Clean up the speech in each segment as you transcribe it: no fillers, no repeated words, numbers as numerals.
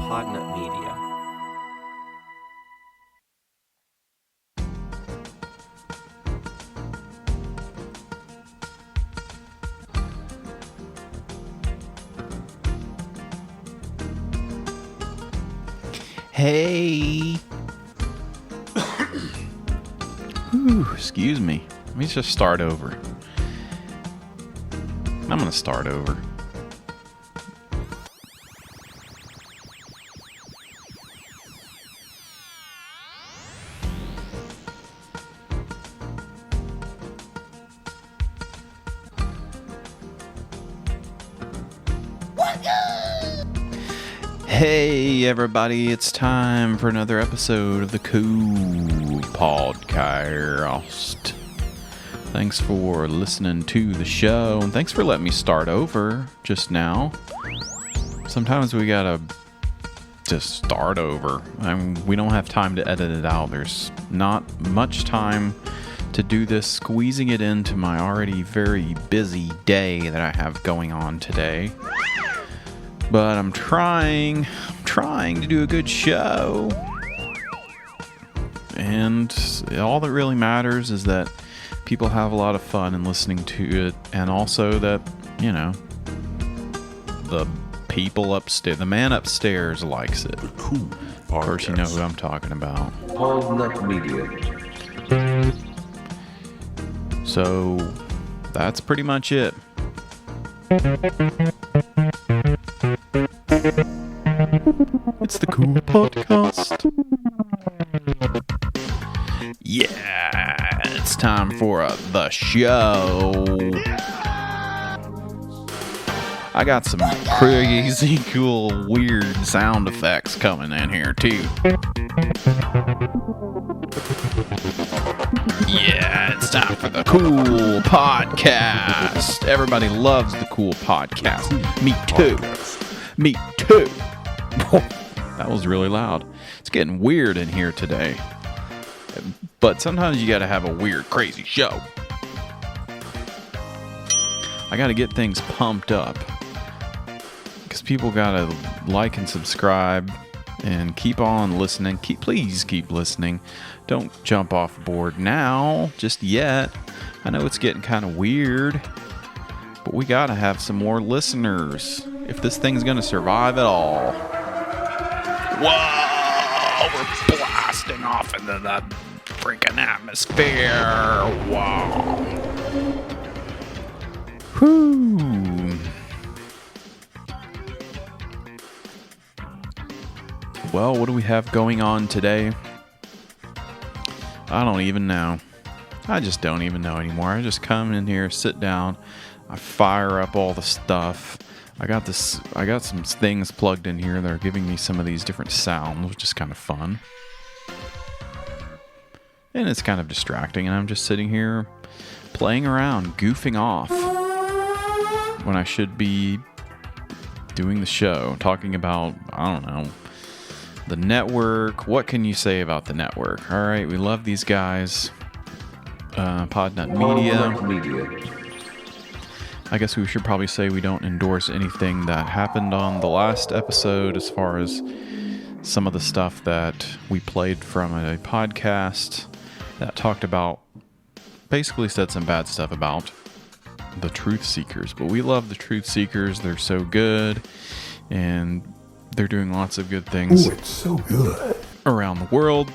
Podnut Media. Hey. Ooh, excuse me. Let me just start over. I'm going to start over. Hey everybody, it's time for another episode of the Cool Podcast. Thanks for listening to the show, and thanks for letting me start over just now. Sometimes we gotta just start over. We don't have time to edit it out. There's not much time to do this, squeezing it into my already very busy day that I have going on today. But I'm trying to do a good show. And all that really matters is that people have a lot of fun in listening to it, and also that, you know, the people upstairs, the man upstairs likes it. The Cool Podcast. Of course, you know who I'm talking about. Podnut Media. So, that's pretty much it. It's the Cool Podcast. Yeah, it's time for the show. I got some crazy cool, weird sound effects coming in here, too. Yeah, it's time for the Cool Podcast. Everybody loves the Cool Podcast. Me too. Me too. That was really loud. It's getting weird in here today. But sometimes you gotta have a weird, crazy show. I gotta get things pumped up. Because people gotta like and subscribe and keep on listening. Please keep listening. Don't jump off board now, just yet. I know it's getting kind of weird, but we gotta have some more listeners if this thing's gonna survive at all. Whoa! We're blasting off into the freaking atmosphere. Wow. Whew. Well, what do we have going on today? I don't even know. I just don't even know anymore. I just come in here, sit down, I fire up all the stuff. I got some things plugged in here that are giving me some of these different sounds, which is kind of fun. And it's kind of distracting, and I'm just sitting here playing around, goofing off, when I should be doing the show, talking about, I don't know, the network. What can you say about the network? All right, we love these guys. Podnut Media. I guess we should probably say we don't endorse anything that happened on the last episode as far as some of the stuff that we played from a podcast that talked about, basically said some bad stuff about the Truth Seekers. But we love the Truth Seekers. They're so good, and they're doing lots of good things. Ooh, it's so good. Around the world,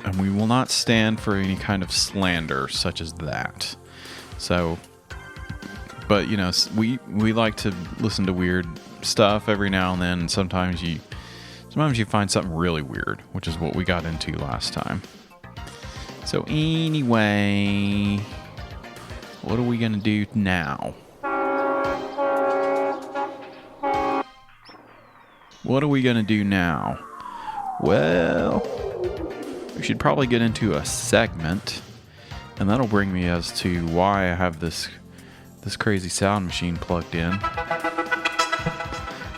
and we will not stand for any kind of slander such as that. So, but you know, we like to listen to weird stuff every now and then, and sometimes you find something really weird, which is what we got into last time. So anyway, what are we gonna do now? What are we gonna do now? Well, we should probably get into a segment, and that'll bring me as to why I have this crazy sound machine plugged in.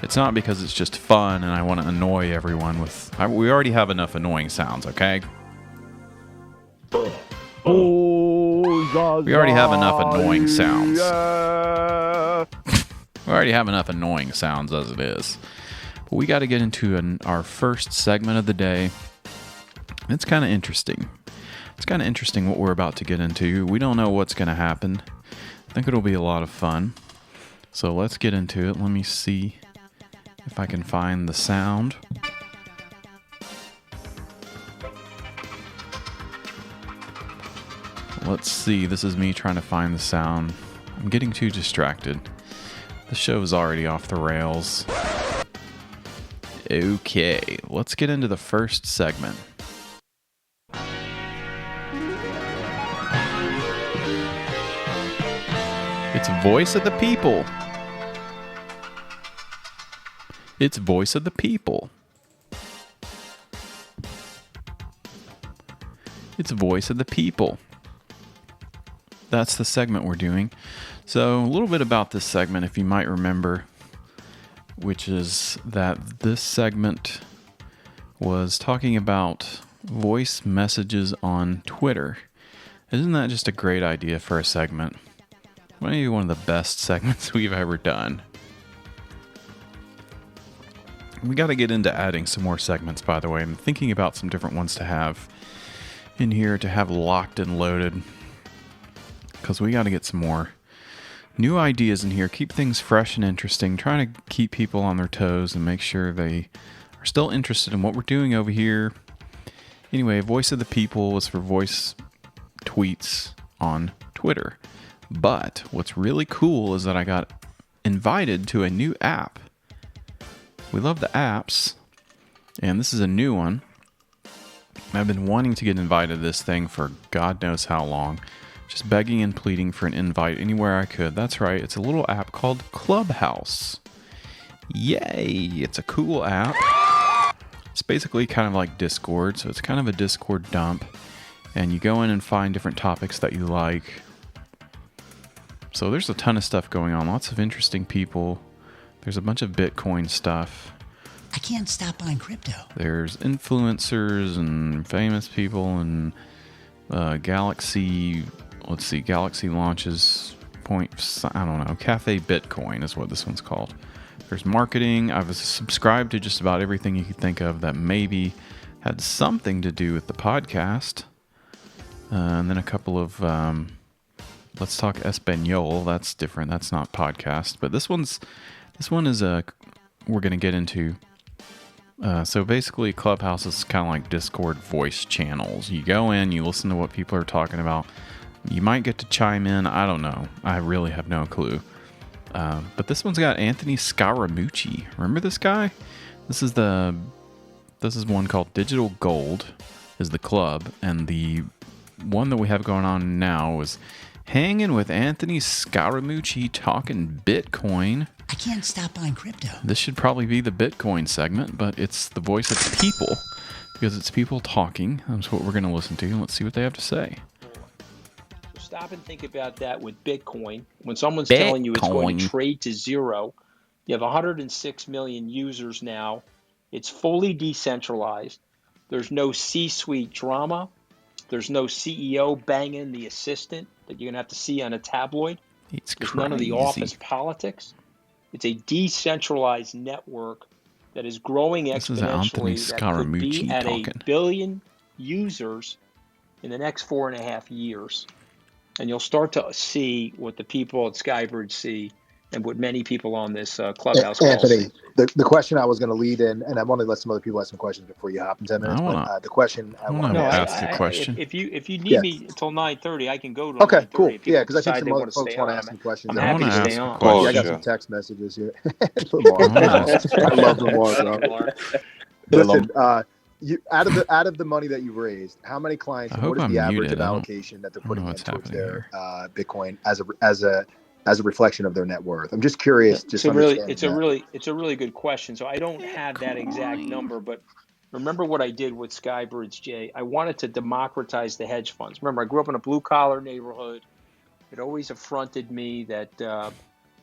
It's not because it's just fun and I want to annoy everyone with... we already have enough annoying sounds, okay? We already have enough annoying sounds. We already have enough annoying sounds as it is. But we got to get into our first segment of the day. It's kind of interesting. It's kind of interesting what we're about to get into. We don't know what's going to happen. I think it'll be a lot of fun. So let's get into it. Let me see if I can find the sound. Let's see. This is me trying to find the sound. I'm getting too distracted. The show's already off the rails. Okay, let's get into the first segment. It's Voice of the People. It's Voice of the People. It's Voice of the People. That's the segment we're doing. So a little bit about this segment, if you might remember, which is that this segment was talking about voice messages on Twitter. Isn't that just a great idea for a segment? Maybe one of the best segments we've ever done. We got to get into adding some more segments, by the way. I'm thinking about some different ones to have in here to have locked and loaded, because we got to get some more new ideas in here. Keep things fresh and interesting. Trying to keep people on their toes and make sure they are still interested in what we're doing over here. Anyway, Voice of the People was for voice tweets on Twitter. But what's really cool is that I got invited to a new app. We love the apps, and this is a new one. I've been wanting to get invited to this thing for God knows how long. Just begging and pleading for an invite anywhere I could. That's right, it's a little app called Clubhouse. Yay! It's a cool app. It's basically kind of like Discord, so it's kind of a Discord dump. And you go in and find different topics that you like. So there's a ton of stuff going on. Lots of interesting people. There's a bunch of Bitcoin stuff. I can't stop buying crypto. There's influencers and famous people and Galaxy. Let's see, Galaxy launches I don't know. Cafe Bitcoin is what this one's called. There's marketing. I've subscribed to just about everything you could think of that maybe had something to do with the podcast. And then a couple of Let's Talk Espanol. That's different. That's not podcast. But this one is we're going to get into. So basically, Clubhouse is kind of like Discord voice channels. You go in, you listen to what people are talking about. You might get to chime in. I don't know. I really have no clue. But this one's got Anthony Scaramucci. Remember this guy? This is one called Digital Gold is the club. And the one that we have going on now is Hanging with Anthony Scaramucci talking Bitcoin. I can't stop buying crypto. This should probably be the Bitcoin segment, but it's the voice of people because it's people talking. That's what we're going to listen to. Let's see what they have to say. So stop and think about that with Bitcoin. When someone's telling you it's going to trade to zero, you have 106 million users now. It's fully decentralized. There's no C-suite drama. There's no CEO banging the assistant that you're going to have to see on a tabloid. It's There's crazy. none of the office politics. It's a decentralized network that is growing exponentially. That could be at a billion users in the next 4.5 years. And you'll start to see what the people at Skybridge see and what many people on this Clubhouse call Anthony, see. the question I was going to lead in, and I want to let some other people ask some questions before you hop in 10 minutes. The question I want to ask a question. If you need me until 9:30, I can go to. Okay, cool. Yeah, because I think some other other folks want to ask some questions. I'm happy to stay on. I got some text messages here. I love Lamar. Listen, out of the money that you've raised, how many clients? And what is the average of allocation that they're putting in towards their Bitcoin as a reflection of their net worth? I'm just curious. It's a really good question. So I don't have that exact number, but remember what I did with Skybridge, Jay. I wanted to democratize the hedge funds. Remember, I grew up in a blue collar neighborhood. It always affronted me that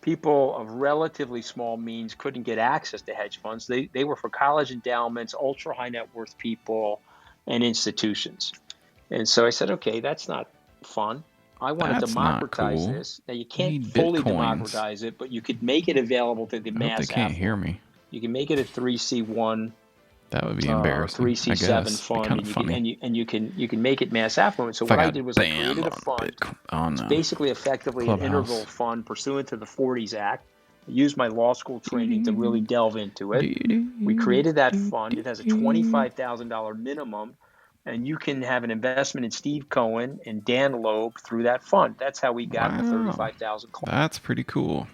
people of relatively small means couldn't get access to hedge funds. They were for college endowments, ultra high net worth people, and institutions. And so I said, okay, that's not fun. I want to democratize this. Now, you can't fully democratize it, but you could make it available to the mass. They can't hear me. You can make it a 3C1. That would be embarrassing. 3C7 fund, and you can make it mass affluent. So what I did was I created a fund. It's basically effectively an interval fund pursuant to the 40s Act. I used my law school training to really delve into it. We created that fund. It has a $25,000 minimum, and you can have an investment in Steve Cohen and Dan Loeb through that fund. That's how we got the 35,000 clients. That's pretty cool.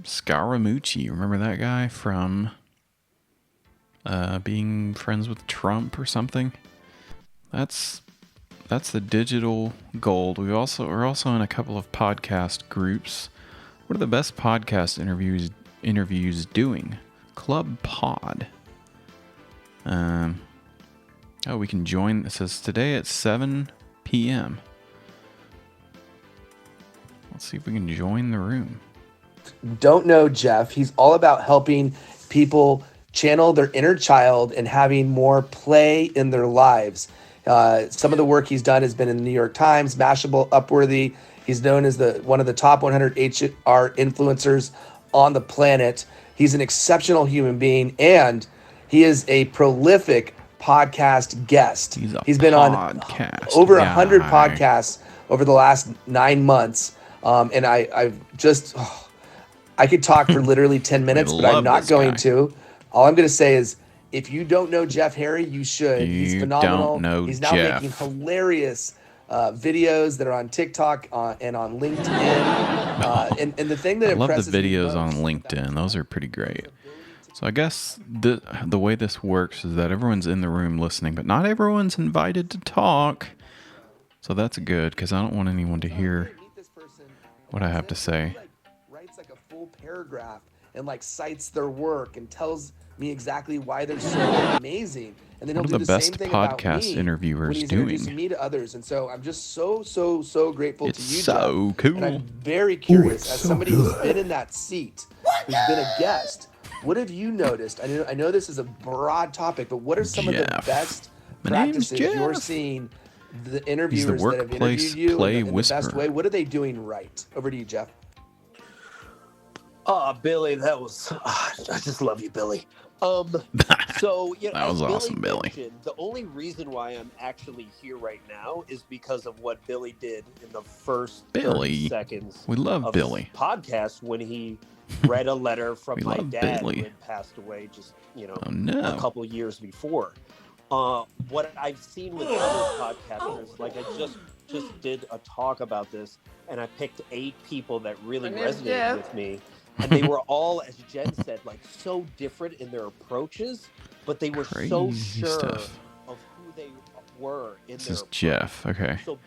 Scaramucci, remember that guy from being friends with Trump or something? That's the digital gold. We're also in a couple of podcast groups. What are the best podcast interviews doing? Club Pod. We can join. It says today at 7 p.m. Let's see if we can join the room. Don't know Jeff. He's all about helping people channel their inner child and having more play in their lives. Some of the work he's done has been in the New York Times, Mashable, Upworthy. He's known as one of the top 100 HR influencers on the planet. He's an exceptional human being, and he is a prolific podcast guest. He's been on over 100 podcasts over the last 9 months. And I could talk for literally 10 minutes, but I'm not going to. All I'm going to say is, if you don't know Jeff Harry, you should. He's phenomenal. He's now making hilarious videos that are on TikTok and on LinkedIn. And the thing that I love impresses the videos me on LinkedIn. Those are pretty great. So I guess the way this works is that everyone's in the room listening, but not everyone's invited to talk. So that's good, because I don't want anyone to hear what I have to say. Writes like a full paragraph and like cites their work and tells me exactly why they're so amazing. And then he'll do the same thing about me interviewers when he's doing? introducing me to others. And so I'm just so grateful to you, so Jeff. cool. And I'm very curious, as somebody who's been in that seat, who's been a guest, what have you noticed? I know this is a broad topic, but what are some of the best practices you're seeing the interviewers that have interviewed you in the best way? What are they doing right? Over to you, Jeff. Billy, that was I just love you, Billy. So that was awesome, Billy. The only reason why I'm actually here right now is because of what Billy did in the first 30 seconds. We love of Billy. His podcast when he read a letter from my dad who had passed away just a couple years before. What I've seen with other podcasters, like I just did a talk about this, and I picked 8 people that really resonated with me. And they were all, as Jen said, like so different in their approaches, but they were so sure of who they were in this is Jeff. Okay. So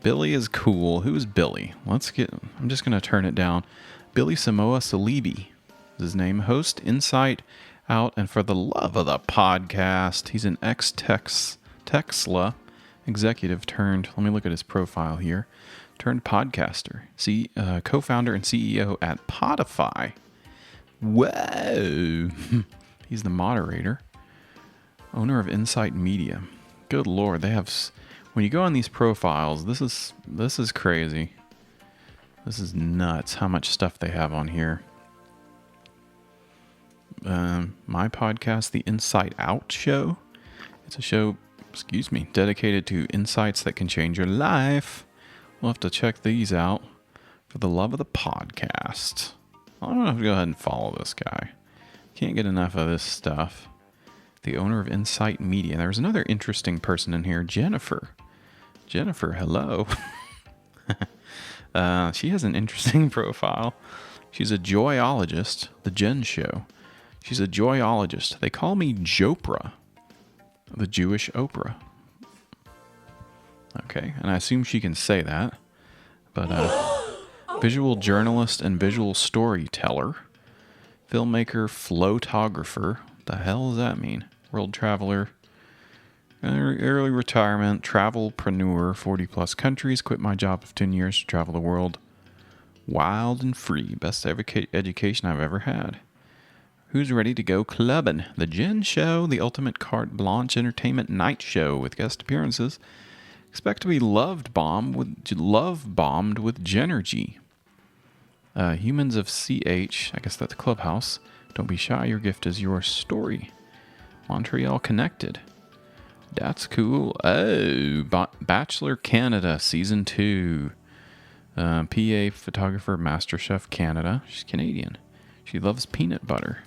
Billy is cool. Who's Billy? I'm just going to turn it down. Billy Samoa Salibi is his name. Host, Insight Out, and for the love of the podcast, he's an ex-Tesla executive turned, let me look at his profile here, turned podcaster, co-founder and CEO at Podify. Whoa. He's the moderator. Owner of Insight Media. Good Lord, they have, when you go on these profiles, this is crazy. This is nuts how much stuff they have on here. My podcast, The Insight Out Show. It's a show, dedicated to insights that can change your life. We'll have to check these out for the love of the podcast. I'm going to go ahead and follow this guy. Can't get enough of this stuff. The owner of Insight Media. There's another interesting person in here, Jennifer. Jennifer, hello. She has an interesting profile. She's a joyologist, the Jen Show. She's a joyologist. They call me Jopra, the Jewish Oprah. Okay, and I assume she can say that. But visual journalist and visual storyteller, filmmaker, photographer. The hell does that mean? World traveler, early retirement, travelpreneur, 40 plus countries, quit my job of 10 years to travel the world. Wild and free, best education I've ever had. Who's ready to go clubbing? The Jen Show, the ultimate carte blanche entertainment night show with guest appearances. Expect to be love bombed with Genergy. Humans of CH, I guess that's Clubhouse. Don't be shy, your gift is your story. Montreal Connected. That's cool. Oh, Bachelor Canada Season 2. PA Photographer MasterChef Canada. She's Canadian. She loves peanut butter.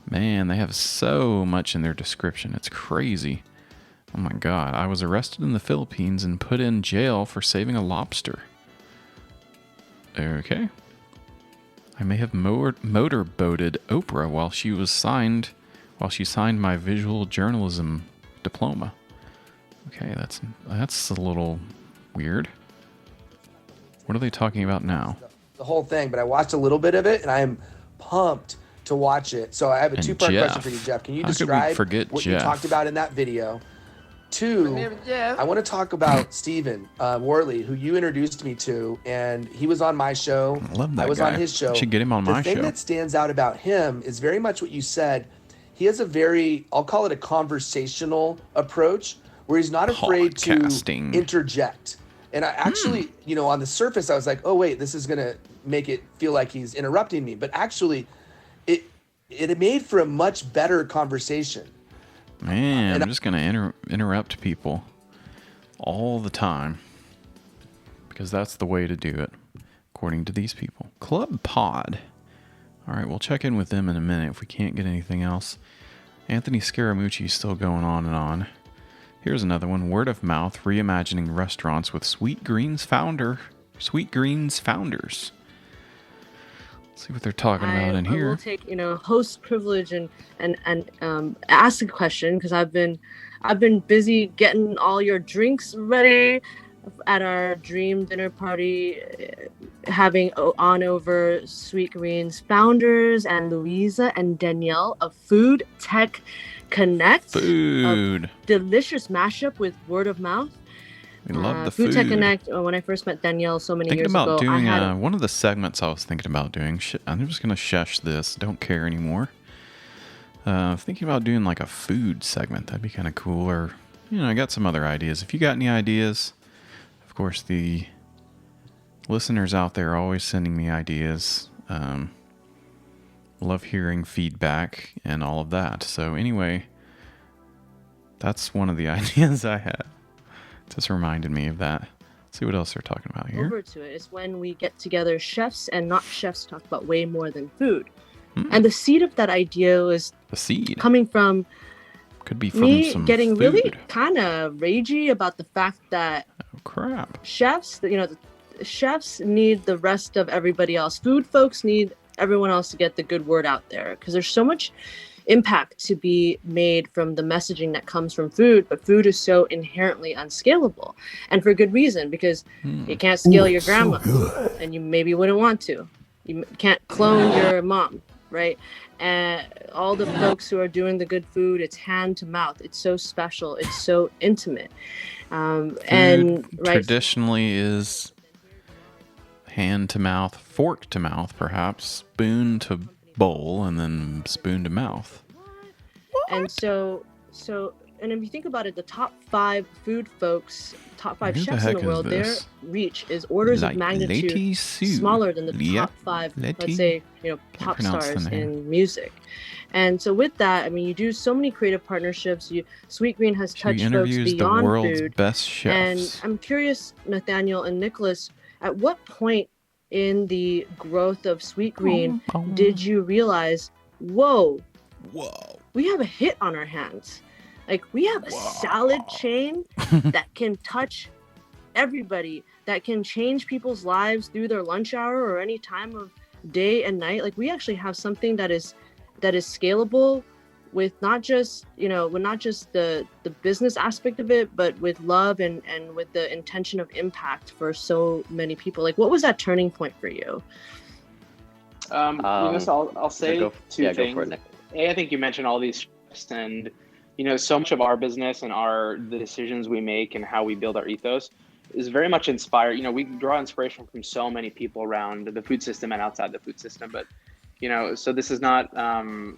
Man, they have so much in their description. It's crazy. Oh my god. I was arrested in the Philippines and put in jail for saving a lobster. Okay. I may have motorboated Oprah while she signed my visual journalism diploma. Okay, that's a little weird. What are they talking about now? The whole thing, but I watched a little bit of it, and I am pumped to watch it. So I have a two-part question for you, Jeff. Can you describe what you talked about in that video? Two, I want to talk about Stephen Worley, who you introduced me to, and he was on my show. I love that I was guy. on his show. Should get him on my show. The thing that stands out about him is very much what you said. He has a very, I'll call it a conversational approach, where he's not afraid to interject. And I actually, on the surface, I was like, oh, wait, this is going to make it feel like he's interrupting me. But actually, it made for a much better conversation. Man, I'm just going to interrupt people all the time. Because that's the way to do it, according to these people. Club Pod. All right, we'll check in with them in a minute if we can't get anything else. Anthony Scaramucci's still going on and on. Here's another one. Word of mouth, reimagining restaurants with Sweet Greens founders. Let's see what they're talking about in here. I will take, host privilege and ask a question, because I've been busy getting all your drinks ready at our dream dinner party, having on over Sweet Greens founders and Louisa and Danielle of Food Tech Connect. Food. Delicious mashup with word of mouth. We love the food. Food Tech Connect. When I first met Danielle so many years ago, doing one of the segments I was thinking about doing. I'm just gonna shush this. Don't care anymore. Thinking about doing like a food segment. That'd be kind of cool. Or I got some other ideas. If you got any ideas, of course the listeners out there are always sending me ideas. Love hearing feedback and all of that. So anyway, that's one of the ideas I had. Just reminded me of that. Let's see what else they're talking about here. Over to it is when we get together, chefs and not chefs, talk about way more than food. And the seed of that idea was coming from could be from me some getting food. Really kind of ragey about the fact that chefs, the chefs need the rest of everybody else. Food folks need everyone else to get the good word out there, because there's so much impact to be made from the messaging that comes from food, but food is so inherently unscalable, and for good reason, because you can't scale your grandma, and you maybe wouldn't want to. You can't clone your mom, right? And all the folks who are doing the good food, it's hand to mouth. It's so special. It's so intimate. And traditionally is hand to mouth, fork to mouth, perhaps, spoon to bowl, and then spoon to mouth. And so and if you think about it, the top 5 food folks, top 5 chefs in the world, their reach is orders of magnitude smaller than the top 5, let's say, pop stars in music. And so with that, you do so many creative partnerships. Sweet Green has touched folks beyond the world's food. Best chefs. And I'm curious, Nathaniel and Nicholas, at what point in the growth of Sweet Green did you realize, whoa, we have a hit on our hands? Like, we have a salad chain that can touch everybody, that can change people's lives through their lunch hour or any time of day and night. Like, we actually have something that is scalable, with not just the business aspect of it, but with love and with the intention of impact for so many people. Like, what was that turning point for you? I'll say two things. Go for it, Nick. I think you mentioned all these shifts, and so much of our business and the decisions we make and how we build our ethos is very much inspired. We draw inspiration from so many people around the food system and outside the food system, but So this is not,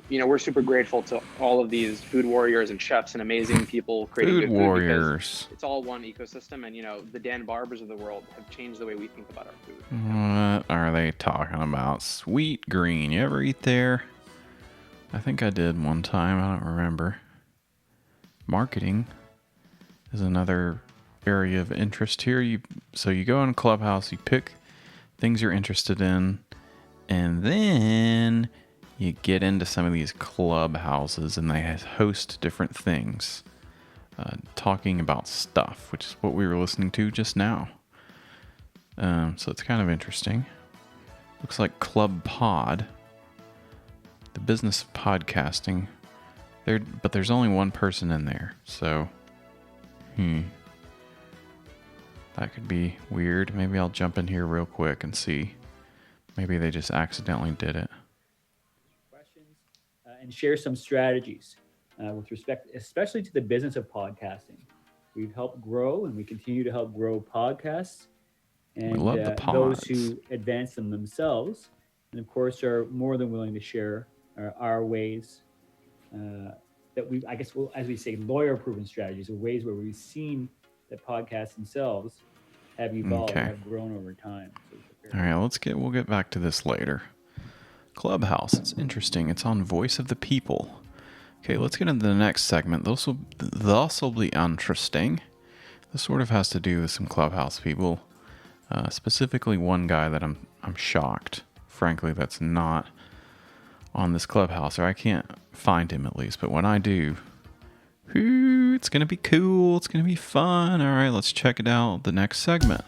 we're super grateful to all of these food warriors and chefs and amazing people creating Food good food warriors. because it's all one ecosystem. And, the Dan Barbers of the world have changed the way we think about our food. What are they talking about? Sweet Green. You ever eat there? I think I did one time. I don't remember. Marketing is another area of interest here. So you go on Clubhouse, you pick things you're interested in, and then you get into some of these clubhouses and they host different things, talking about stuff, which is what we were listening to just now. So it's kind of interesting. Looks like Club Pod, the business of podcasting. But there's only one person in there, so that could be weird. Maybe I'll jump in here real quick and see. Maybe they just accidentally did it. Questions and share some strategies with respect, especially to the business of podcasting. We've helped grow and we continue to help grow podcasts. And we love the pods. Those who advance them themselves, and of course, are more than willing to share our ways that we, I guess, as we say, lawyer-proven strategies, or ways where we've seen that podcasts themselves have evolved, have grown over time. So all right, we'll get back to this later. Clubhouse, it's interesting. It's on Voice of the People. Okay, let's get into the next segment. This will be interesting. This sort of has to do with some Clubhouse people. Specifically one guy that I'm shocked, frankly, that's not on this Clubhouse, or I can't find him at least. But when I do, it's going to be cool. It's going to be fun. All right, let's check it out. The next segment.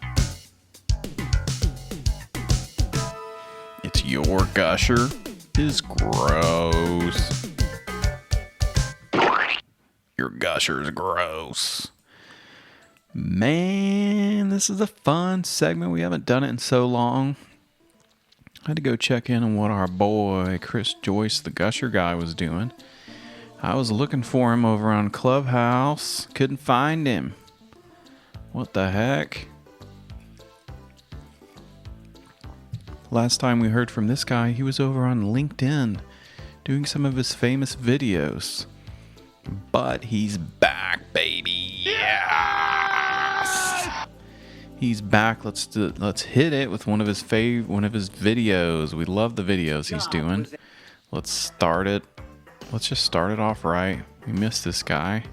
It's Your Gusher is Gross. Your Gusher is gross. Man, this is a fun segment. We haven't done it in so long. I had to go check in on what our boy Chris Joyce, the Gusher guy, was doing. I was looking for him over on Clubhouse. Couldn't find him. What the heck? Last time we heard from this guy, he was over on LinkedIn doing some of his famous videos. But he's back, baby. Yes! He's back. Let's hit it with one of his videos. We love the videos he's doing. Let's start it. Let's just start it off right. We missed this guy.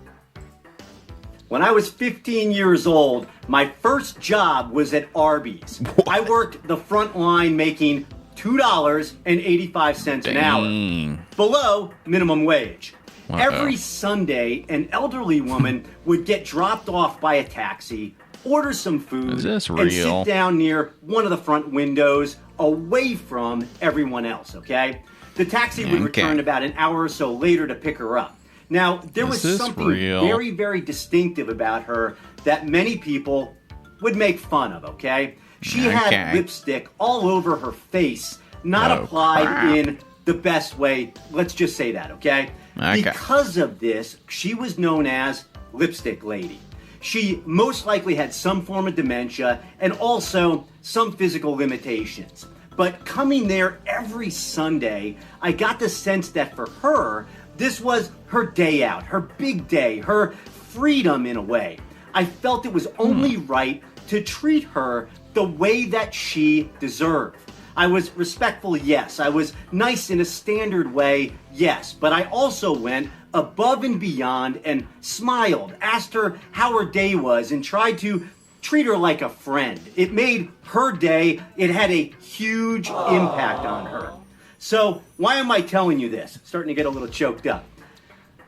When I was 15 years old, my first job was at Arby's. What? I worked the front line making $2.85 an hour, below minimum wage. Every Sunday, an elderly woman would get dropped off by a taxi, order some food, and sit down near one of the front windows away from everyone else, okay? The taxi would return about an hour or so later to pick her up. Now, there was something very, very distinctive about her that many people would make fun of, okay? She had lipstick all over her face, not applied in the best way. Let's just say that, okay? Because of this, she was known as Lipstick Lady. She most likely had some form of dementia and also some physical limitations. But coming there every Sunday, I got the sense that for her, this was her day out, her big day, her freedom in a way. I felt it was only right to treat her the way that she deserved. I was respectful, yes. I was nice in a standard way, yes. But I also went above and beyond and smiled, asked her how her day was, and tried to treat her like a friend. It made her day, it had a huge impact on her. So why am I telling you this? Starting to get a little choked up.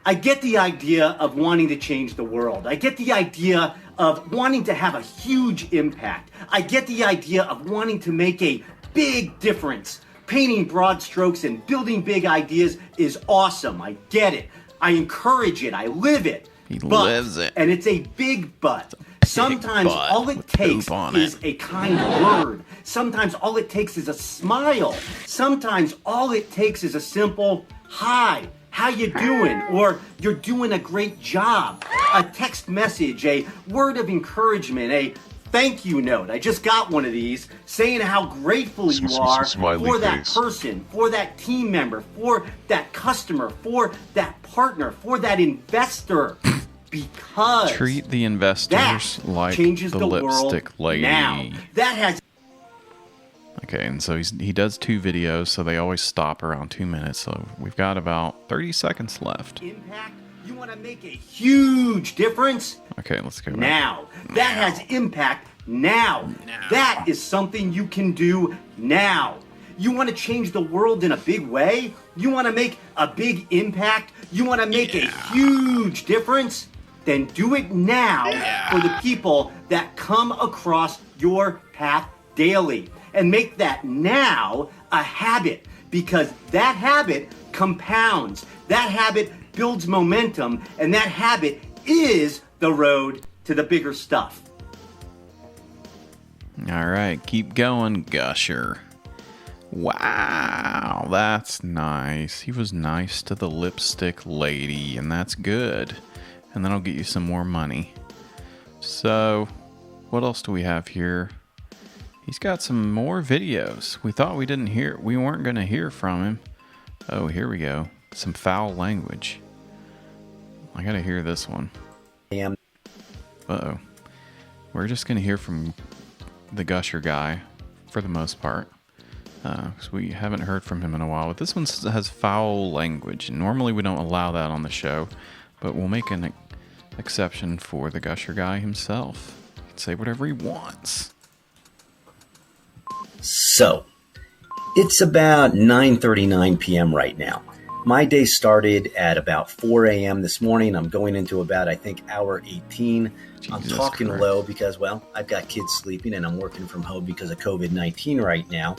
I get the idea of wanting to change the world. I get the idea of wanting to have a huge impact. I get the idea of wanting to make a big difference. Painting broad strokes and building big ideas is awesome. I get it. I encourage it. I live it. He lives it. And it's a big but. Sometimes all it takes is a kind word. Sometimes all it takes is a smile. Sometimes all it takes is a simple hi. How you doing? Or you're doing a great job. A text message, a word of encouragement, a thank you note. I just got one of these saying how grateful you are for that person, for that team member, for that customer, for that partner, for that investor. Because treat the investors like changes the lipstick world lady. Now. That has. Okay, and so he does 2 videos, so they always stop around 2 minutes. So we've got about 30 seconds left. Impact. You want to make a huge difference? Okay, let's go back. Now. That has impact now. That is something you can do now. You want to change the world in a big way? You want to make a big impact? You want to make a huge difference? Then do it now for the people that come across your path daily. And make that now a habit, because that habit compounds. That habit builds momentum, and that habit is the road to the bigger stuff. All right, keep going, Gusher. Wow, that's nice. He was nice to the lipstick lady, and that's good. And then I'll get you some more money. So, what else do we have here? He's got some more videos. We thought we weren't going to hear from him. Oh, here we go. Some foul language. I got to hear this one. Uh-oh. We're just going to hear from the Gusher guy for the most part. Because we haven't heard from him in a while. But this one has foul language. Normally we don't allow that on the show. But we'll make an exception for the Gusher guy himself. He can say whatever he wants. So, it's about 9:39 p.m. right now. My day started at about 4 a.m. this morning. I'm going into about, I think, hour 18. I'm talking low because, well, I've got kids sleeping and I'm working from home because of COVID-19 right now.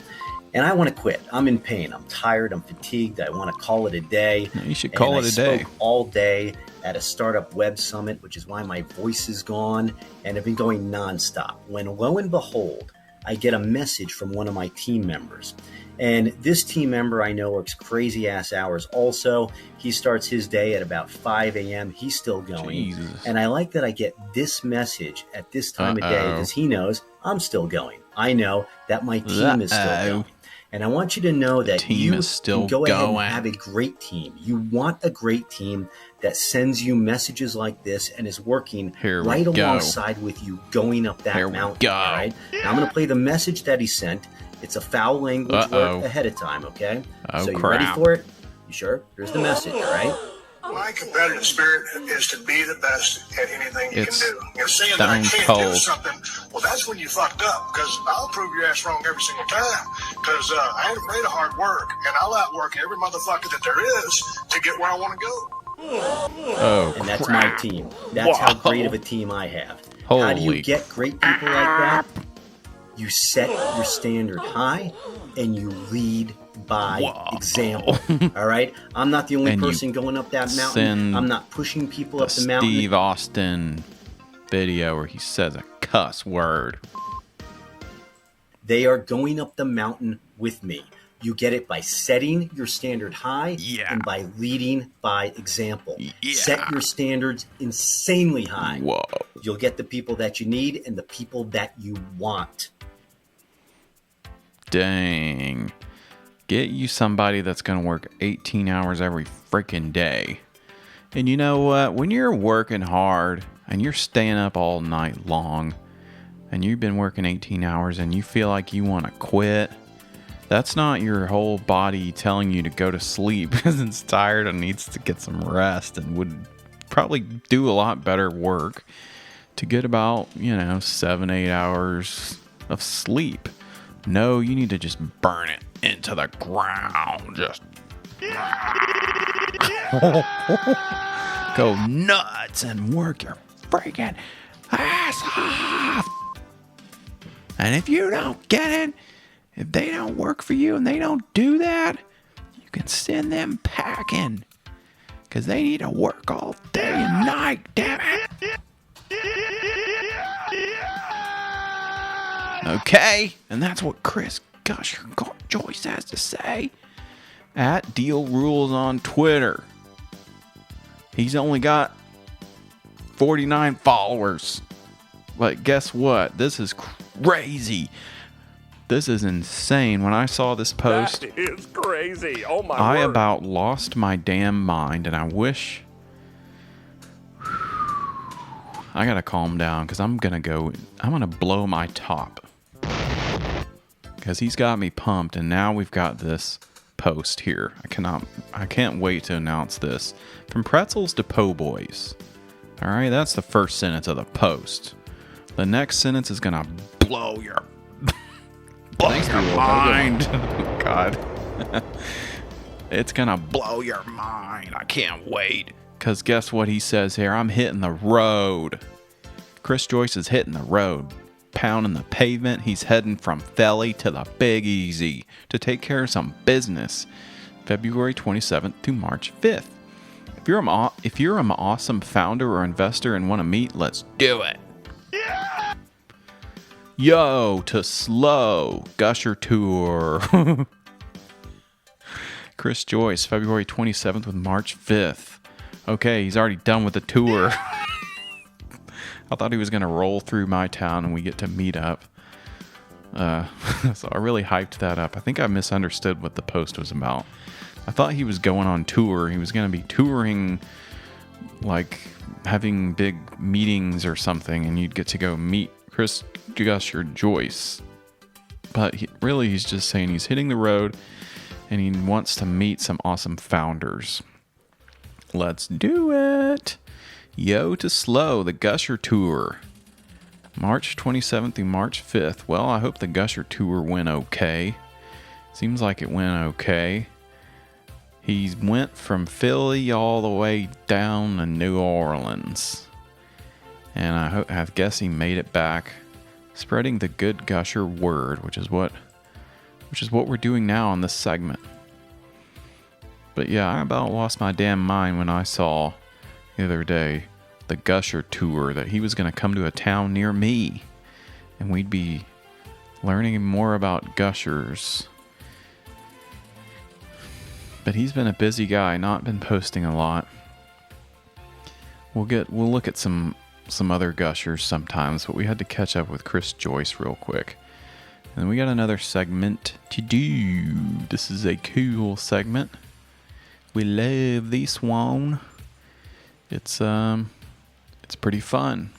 And I want to quit. I'm in pain. I'm tired. I'm fatigued. I want to call it a day. No, you should call it a day. I spoke all day at a startup web summit, which is why my voice is gone, and I've been going nonstop. When lo and behold, I get a message from one of my team members. And this team member I know works crazy ass hours also. He starts his day at about 5 a.m. He's still going. Jesus. And I like that I get this message at this time of day because he knows I'm still going. I know that my team is still going. And I want you to know that you can go ahead and have a great team. You want a great team that sends you messages like this and is working right alongside with you going up that mountain. All right? Now I'm going to play the message that he sent. It's a foul language word ahead of time, okay? So you ready for it? You sure? Here's the message, all right? My competitive spirit is to be the best at anything you can do. You're saying that I can't do something, well, that's when you fucked up, because I'll prove your ass wrong every single time, because I ain't afraid of hard work, and I'll outwork every motherfucker that there is to get where I want to go. And that's my team. That's how great of a team I have. How do you get great people like that? You set your standard high, and you lead by example. All right? I'm not the only person going up that mountain. I'm not pushing people up the mountain. Steve Austin video where he says a cuss word. They are going up the mountain with me. You get it by setting your standard high and by leading by example. Set your standards insanely high. You'll get the people that you need and the people that you want. Dang. Get you somebody that's going to work 18 hours every freaking day. And you know what? When you're working hard and you're staying up all night long and you've been working 18 hours and you feel like you want to quit, that's not your whole body telling you to go to sleep because it's tired and needs to get some rest and would probably do a lot better work to get about, 7-8 hours of sleep. No, you need to just burn it into the ground. Just go nuts and work your freaking ass off. And if you don't get it, if they don't work for you and they don't do that, you can send them packing. Because they need to work all day and night, damn it. Okay, and that's what Chris Gusher Joyce has to say at Deal Rules on Twitter. He's only got 49 followers. But guess what? This is crazy. This is insane. When I saw this post, that is crazy. Oh my I word. about lost my damn mind, and I wish I gotta calm down because I'm gonna blow my top because he's got me pumped, and now we've got this post here. I can't wait to announce this. From pretzels to po' boys. All right, that's the first sentence of the post. The next sentence is gonna blow your mind. God. It's gonna blow your mind. I can't wait. Because guess what he says here? I'm hitting the road. Chris Joyce is hitting the road. Pounding the pavement. He's heading from Philly to the Big Easy to take care of some business. February 27th to March 5th. If you're an awesome founder or investor and want to meet, let's do it. Yeah. Yo to Slow Gusher Tour. Chris Joyce, February 27th with March 5th. Okay, he's already done with the tour. I thought he was going to roll through my town and we get to meet up. So I really hyped that up. I think I misunderstood what the post was about. I thought he was going on tour. He was going to be touring, like having big meetings or something, and you'd get to go meet Chris Gusher Joyce. But he's just saying he's hitting the road and he wants to meet some awesome founders. Let's do it. Yo to Slow, the Gusher Tour. March 27th through March 5th. Well, I hope the Gusher Tour went okay. Seems like it went okay. He went from Philly all the way down to New Orleans. And I guess he made it back, spreading the good Gusher word, which is what we're doing now on this segment. But yeah, I about lost my damn mind when I saw the other day the Gusher Tour, that he was going to come to a town near me and we'd be learning more about gushers. But he's been a busy guy, not been posting a lot. We'll look at some other gushers sometimes, but we had to catch up with Chris Joyce real quick. And then we got another segment to do. This is a cool segment. We love this one. It's pretty fun.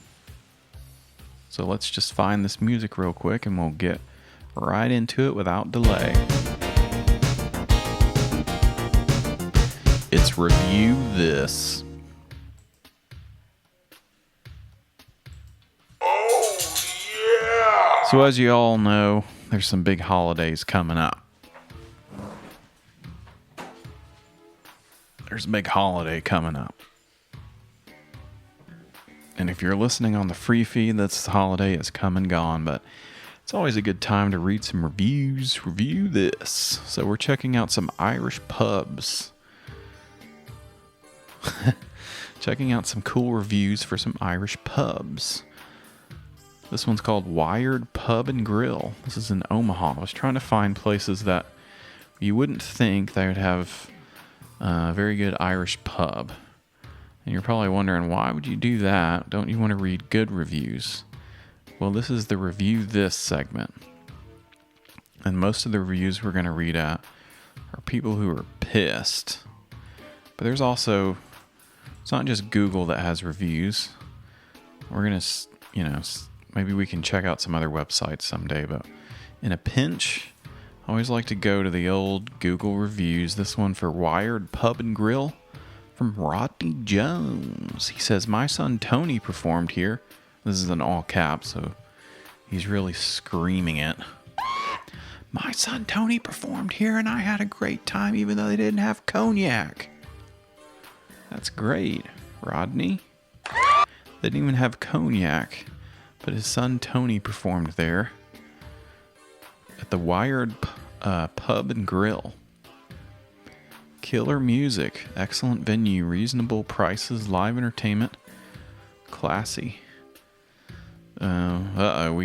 So let's just find this music real quick and we'll get right into it without delay. It's Review This. Oh, yeah! So as you all know, there's some big holidays coming up. There's a big holiday coming up. And if you're listening on the free feed, that's the holiday is come and gone, but it's always a good time to read some reviews. Review this. So we're checking out some Irish pubs. Checking out some cool reviews for some Irish pubs. This one's called Wired Pub and Grill. This is in Omaha. I was trying to find places that you wouldn't think they would have a very good Irish pub. And you're probably wondering, why would you do that? Don't you want to read good reviews? Well, this is the Review This segment. And most of the reviews we're going to read out are people who are pissed. But there's also, it's not just Google that has reviews. We're going to, maybe we can check out some other websites someday. But in a pinch, I always like to go to the old Google reviews. This one for Wired Pub and Grill. From Rodney Jones. He says, my son Tony performed here. This is in all caps, so he's really screaming it. My son Tony performed here and I had a great time even though they didn't have cognac. That's great, Rodney. They didn't even have cognac, but his son Tony performed there at the Wired Pub and Grill. Killer music, excellent venue, reasonable prices, live entertainment, classy. We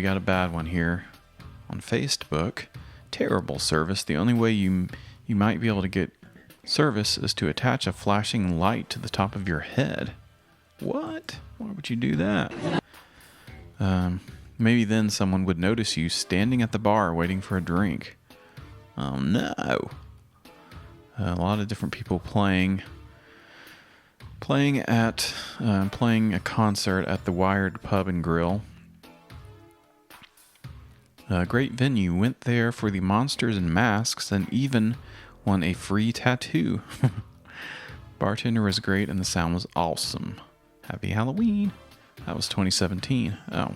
got a bad one here. On Facebook, terrible service. The only way you might be able to get service is to attach a flashing light to the top of your head. What? Why would you do that? Maybe then someone would notice you standing at the bar waiting for a drink. Oh no. A lot of different people playing a concert at the Wired Pub and Grill. A great venue. Went there for the Monsters and Masks and even won a free tattoo. Bartender was great and the sound was awesome. Happy Halloween. That was 2017. Oh.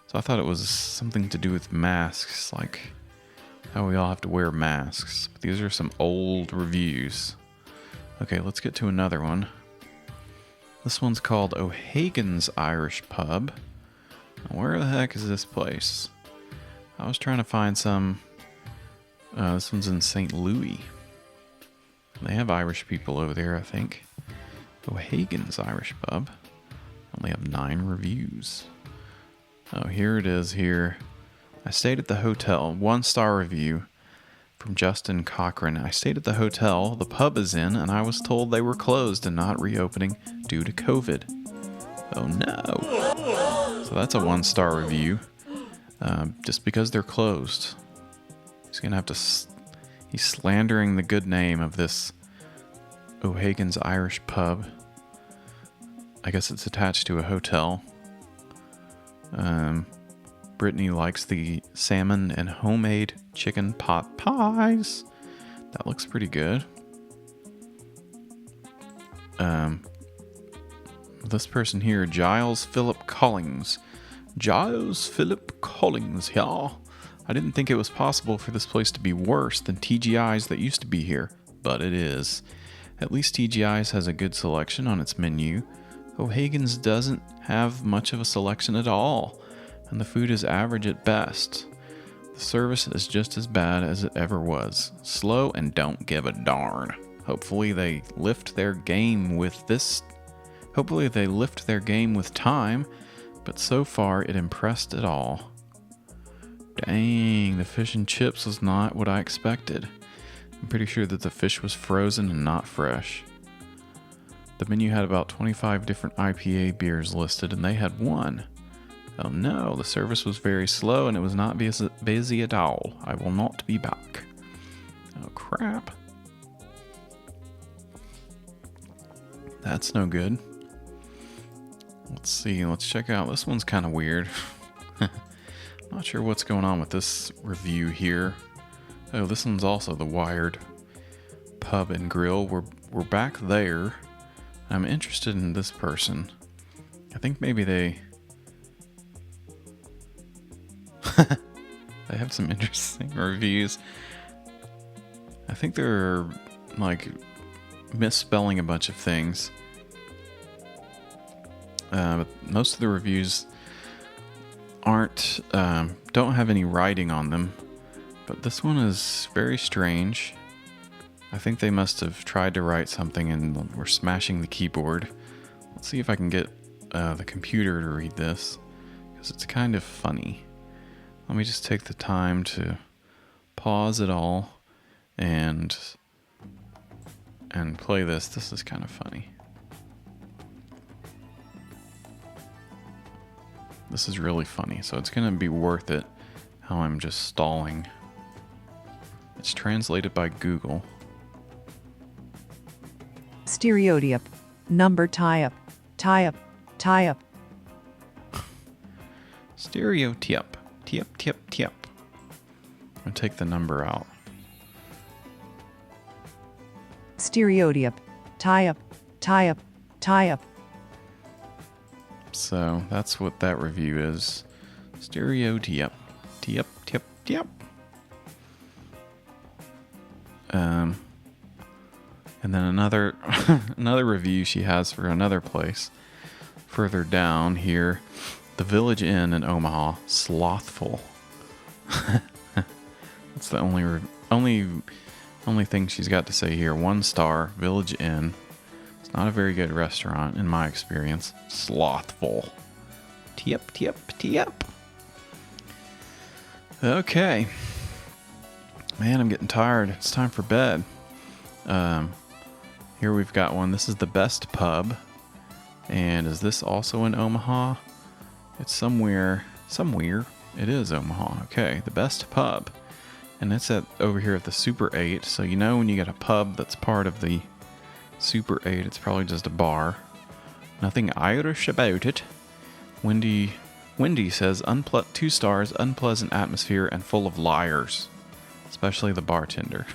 So I thought it was something to do with masks, like how we all have to wear masks. But these are some old reviews. Okay, let's get to another one. This one's called O'Hagan's Irish Pub. Where the heck is this place? I was trying to find some. This one's in St. Louis. They have Irish people over there, I think. O'Hagan's Irish Pub. Only have 9 reviews. Oh, here it is here. I stayed at the hotel. 1-star review from Justin Cochran. I stayed at the hotel the pub is in, and I was told they were closed and not reopening due to COVID. Oh no. So that's a 1-star review. Just because they're closed. He's gonna have to... He's slandering the good name of this O'Hagan's Irish Pub. I guess it's attached to a hotel. Brittany likes the salmon and homemade chicken pot pies. That looks pretty good. This person here, Giles Philip Collins. Giles Philip Collins, y'all. I didn't think it was possible for this place to be worse than TGI's that used to be here, but it is. At least TGI's has a good selection on its menu. O'Hagan's doesn't have much of a selection at all, and the food is average at best. The service is just as bad as it ever was. Slow and don't give a darn. Hopefully they lift their game with time, but so far it impressed at all. Dang, the fish and chips was not what I expected. I'm pretty sure that the fish was frozen and not fresh. The menu had about 25 different IPA beers listed, and they had one. Oh no, the service was very slow and it was not busy at all. I will not be back. Oh crap. That's no good. Let's see, let's check out. This one's kind of weird. Not sure what's going on with this review here. Oh, this one's also the Wired Pub and Grill. We're back there. I'm interested in this person. I think maybe they have some interesting reviews. I think they're like misspelling a bunch of things. But most of the reviews don't have any writing on them. But this one is very strange. I think they must have tried to write something and were smashing the keyboard. Let's see if I can get the computer to read this, because it's kind of funny. Let me just take the time to pause it all and play this. This is kind of funny. This is really funny, so it's going to be worth it how I'm just stalling. It's translated by Google. Stereotype. Number tie-up. Tie-up. Tie-up. Stereotype. Tip. I'm going to take the number out. Stereotype. Tie-up. Tie-up. Tie-up. So that's what that review is. Stereotype. Tip. And then another review she has for another place further down here, the Village Inn in Omaha. Slothful. That's the only thing she's got to say here. 1 star, Village Inn. It's not a very good restaurant in my experience. Slothful. Tip. Okay. Man, I'm getting tired. It's time for bed. Here we've got one. This is the Best Pub. And is this also in Omaha? It's somewhere. It is Omaha. Okay, the best pub. And it's over here at the Super 8. So you know when you get a pub that's part of the Super 8, it's probably just a bar. Nothing Irish about it. Wendy says 2 stars, unpleasant atmosphere, and full of liars. Especially the bartender.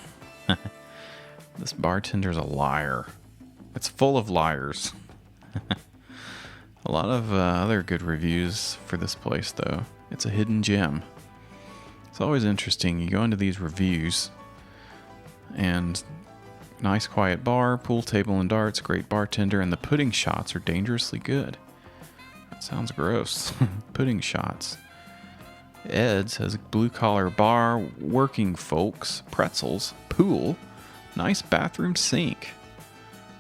This bartender's a liar. It's full of liars. A lot of other good reviews for this place, though. It's a hidden gem. It's always interesting. You go into these reviews, and nice quiet bar, pool table and darts, great bartender, and the pudding shots are dangerously good. That sounds gross. Pudding shots. Ed says blue collar bar, working folks, pretzels, pool, nice bathroom sink.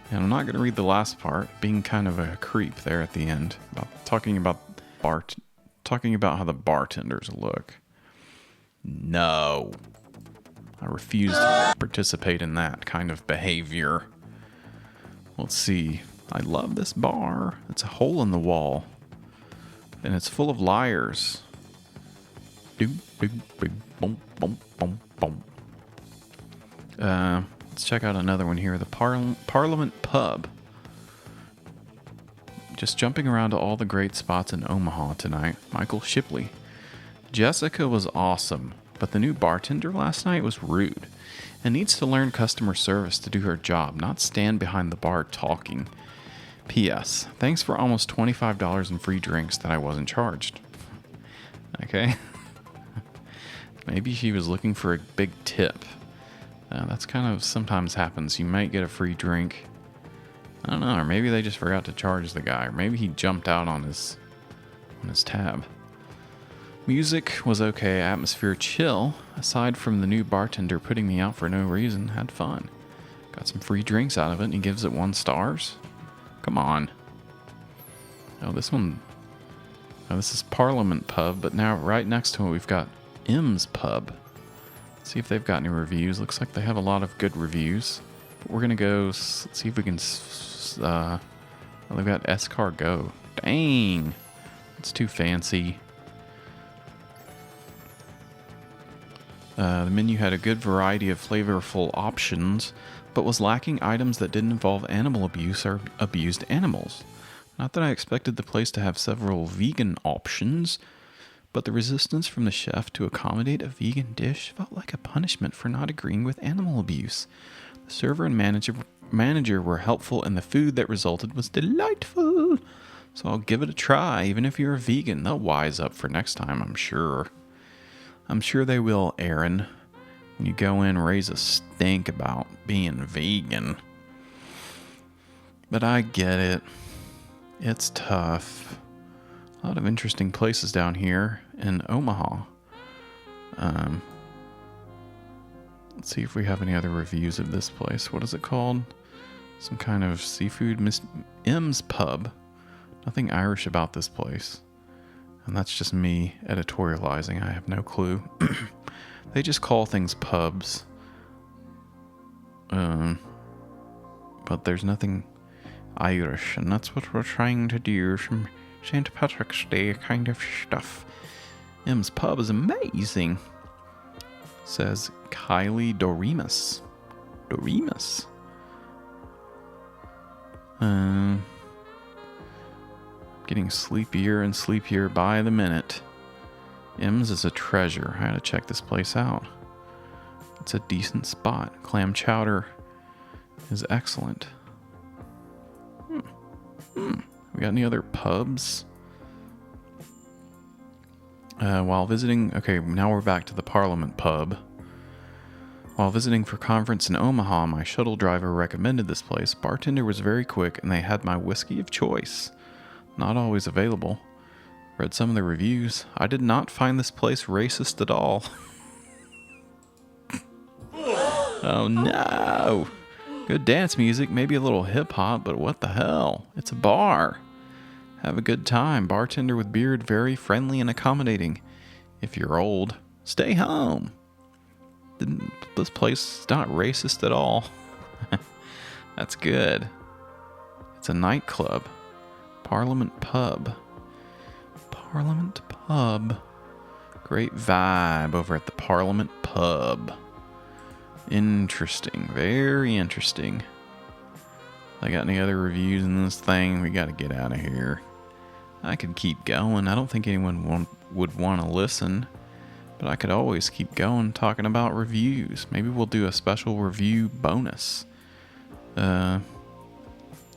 And I'm not going to read the last part, being kind of a creep there at the end, talking about how the bartenders look. No. I refuse to participate in that kind of behavior. Let's see. I love this bar. It's a hole in the wall. And it's full of liars. Let's check out another one here. The Parliament Pub. Just jumping around to all the great spots in Omaha tonight. Michael Shipley. Jessica was awesome, but the new bartender last night was rude and needs to learn customer service to do her job, not stand behind the bar talking. P.S. Thanks for almost $25 in free drinks that I wasn't charged. Okay. Maybe she was looking for a big tip. That's kind of sometimes happens. You might get a free drink. I don't know, or maybe they just forgot to charge the guy, or maybe he jumped out on his tab. Music was okay, atmosphere chill. Aside from the new bartender putting me out for no reason, had fun. Got some free drinks out of it, and he gives it 1 star. Come on. Oh, this is Parliament Pub, but now right next to it we've got M's Pub. Let's see if they've got any reviews. Looks like they have a lot of good reviews. But we're gonna go. Let's see if we can. They've got escargot. Dang, it's too fancy. The menu had a good variety of flavorful options, but was lacking items that didn't involve animal abuse or abused animals. Not that I expected the place to have several vegan options, but the resistance from the chef to accommodate a vegan dish felt like a punishment for not agreeing with animal abuse. The server and manager were helpful, and the food that resulted was delightful. So I'll give it a try. Even if you're a vegan, they'll wise up for next time, I'm sure. I'm sure they will, Aaron. When you go in, raise a stink about being vegan. But I get it. It's tough. A lot of interesting places down here in Omaha. Let's see if we have any other reviews of this place. What is it called? Some kind of seafood. M's Pub. Nothing Irish about this place. And that's just me editorializing. I have no clue. They just call things pubs. But there's nothing Irish. And that's what we're trying to do. Some St. Patrick's Day kind of stuff. M's Pub is amazing. Says Kylie Doremus. Getting sleepier and sleepier by the minute. M's is a treasure. I had to check this place out. It's a decent spot. Clam chowder is excellent. We got any other pubs? While visiting... Okay, now we're back to the Parliament Pub. While visiting for conference in Omaha, my shuttle driver recommended this place. Bartender was very quick, and they had my whiskey of choice. Not always available. Read some of the reviews. I did not find this place racist at all. Oh no! Good dance music, maybe a little hip-hop, but what the hell? It's a bar. Have a good time. Bartender with beard, very friendly and accommodating. If you're old, stay home. This place is not racist at all. That's good. It's a nightclub. Parliament Pub. Parliament Pub. Great vibe over at the Parliament Pub. Interesting. Very interesting. I got any other reviews in this thing? We got to get out of here. I could keep going. I don't think anyone would want to listen. But I could always keep going talking about reviews. Maybe we'll do a special review bonus.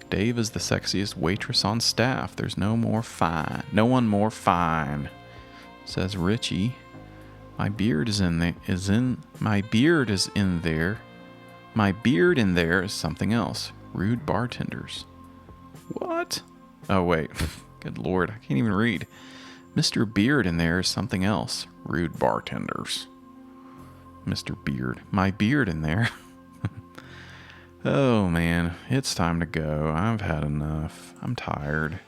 Dave is the sexiest waitress on staff. There's no one more fine, says Richie. My beard is in there. My beard in there is something else. Rude bartenders. What? Oh wait. Good Lord, I can't even read. Mr. Beard in there is something else. Rude bartenders. Mr. Beard. My beard in there. Oh man, it's time to go. I've had enough. I'm tired.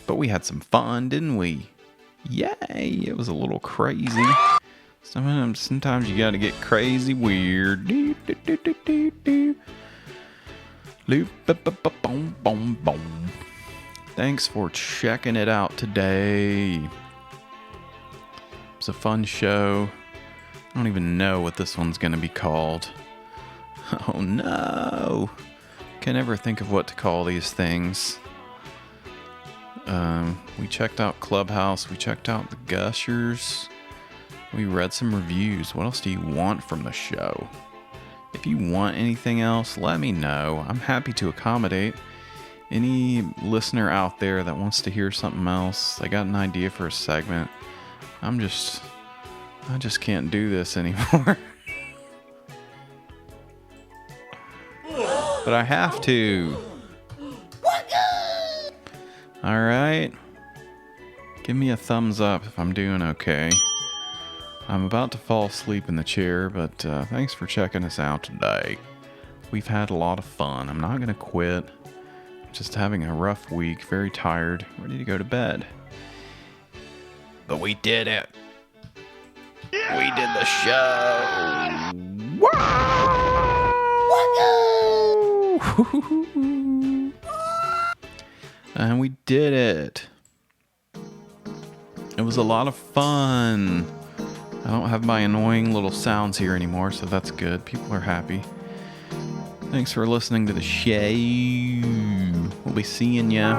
But we had some fun, didn't we? Yay! It was a little crazy. Sometimes you gotta get crazy weird. Thanks for checking it out today. It was a fun show. I don't even know what this one's gonna be called. Oh no! Can never think of what to call these things. We checked out Clubhouse. We checked out the Gushers. We read some reviews. What else do you want from the show? If you want anything else, let me know. I'm happy to accommodate any listener out there that wants to hear something else. I got an idea for a segment. I just can't do this anymore. But I have to. Alright. Give me a thumbs up if I'm doing okay. I'm about to fall asleep in the chair, but thanks for checking us out today. We've had a lot of fun. I'm not going to quit. Just having a rough week, very tired, ready to go to bed. But we did it. Yeah! We did the show. Wow! And we did it. It was a lot of fun. I don't have my annoying little sounds here anymore, so that's good. People are happy. Thanks for listening to the show. We'll be seeing ya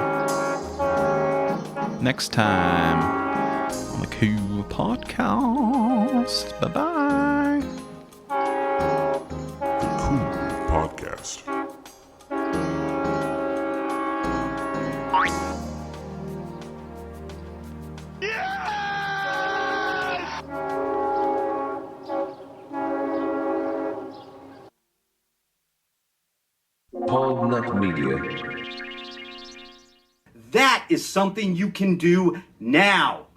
next time on the Cool Podcast. Bye-bye. The Cool Podcast. Cognac Media. That is something you can do now.